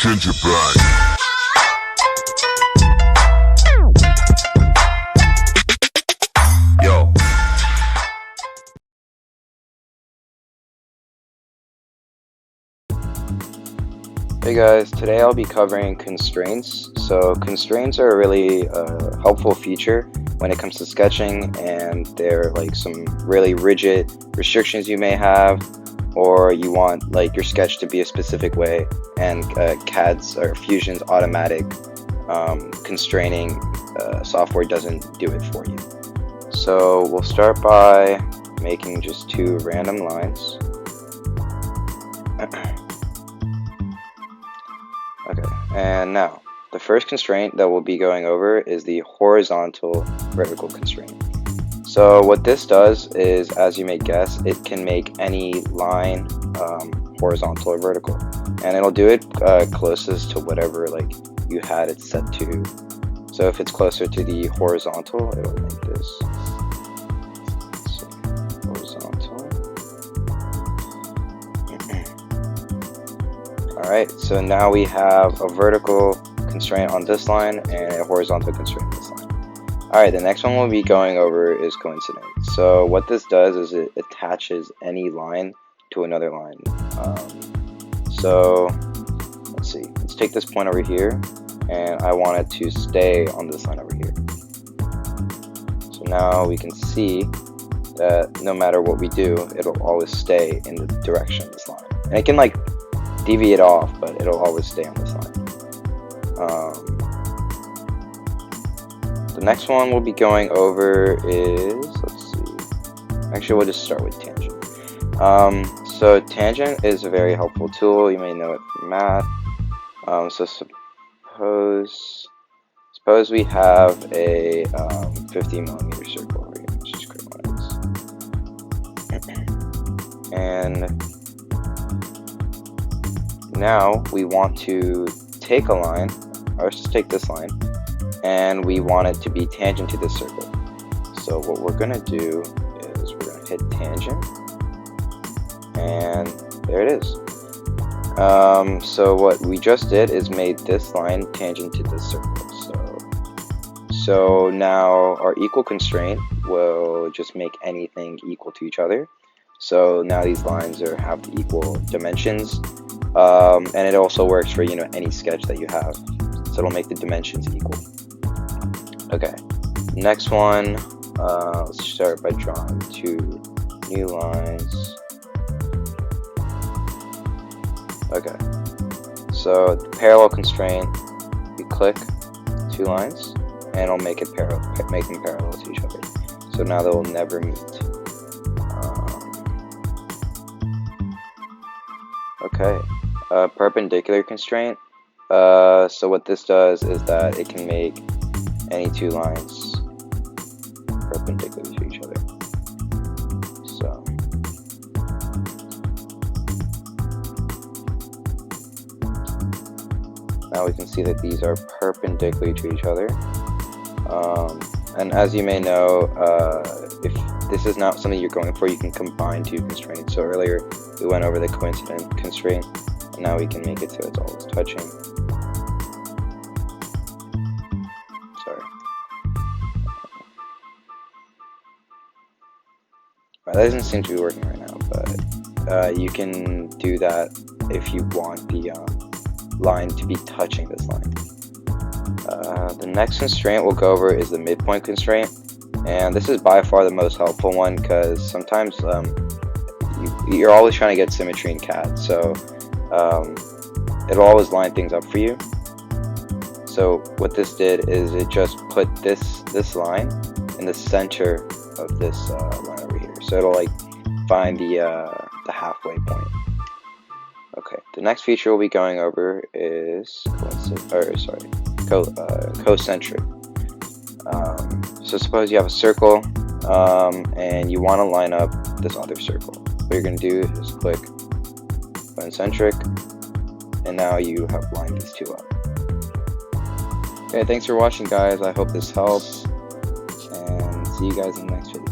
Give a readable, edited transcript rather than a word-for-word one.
gingerbread. Yo. Hey guys, today I'll be covering constraints. So constraints are a really helpful feature when it comes to sketching, and they're like some really rigid restrictions you may have, or you want like your sketch to be a specific way, and CAD's or Fusion's automatic constraining software doesn't do it for you. So we'll start by making just two random lines. Okay, and now the first constraint that we'll be going over is the horizontal vertical constraint. So what this does is, as you may guess, it can make any line horizontal or vertical, and it'll do it closest to whatever like you had it set to. So if it's closer to the horizontal, it'll make this. Let's see, horizontal. Alright, so now we have a vertical constraint on this line and a horizontal constraint on this line. Alright, the next one we'll be going over is coincident. So what this does is it attaches any line to another line. So let's see, let's take this point over here, and I want it to stay on this line over here. So now we can see that no matter what we do, it'll always stay in the direction of this line. And it can like deviate off, but it'll always stay on this line. The next one we'll be going over is, let's see, actually we'll just start with tangent. So tangent is a very helpful tool. You may know it from math. So suppose we have a 50 millimeter circle over here. Let's just create one of these. And now we want to take a line, or let's just take this line, and we want it to be tangent to this circle. So what we're going to do is we're going to hit tangent, and there it is. So what we just did is made this line tangent to this circle. So now our equal constraint will just make anything equal to each other. So now these lines have the equal dimensions, and it also works for any sketch that you have. So it'll make the dimensions equal. Okay, next one, let's start by drawing two new lines. Okay, so the parallel constraint, you click two lines, and it'll make them parallel to each other. So now they will never meet. Okay, perpendicular constraint. So what this does is that it can make any two lines perpendicular to each other. So now we can see that these are perpendicular to each other. And as you may know, if this is not something you're going for, you can combine two constraints. So earlier we went over the coincident constraint, and now we can make it so it's always touching. Sorry. That doesn't seem to be working right now, but you can do that if you want the line to be touching this line. The next constraint we'll go over is the midpoint constraint, and this is by far the most helpful one because sometimes you're always trying to get symmetry in CAD, so it'll always line things up for you. So what this did is it just put this line in the center of this line over here, so it'll like find the halfway point. Okay, the next feature we'll be going over is concentric. So suppose you have a circle, and you want to line up this other circle. What you're going to do is click concentric, and now you have lined these two up. Okay, thanks for watching, guys. I hope this helps, and see you guys in the next video.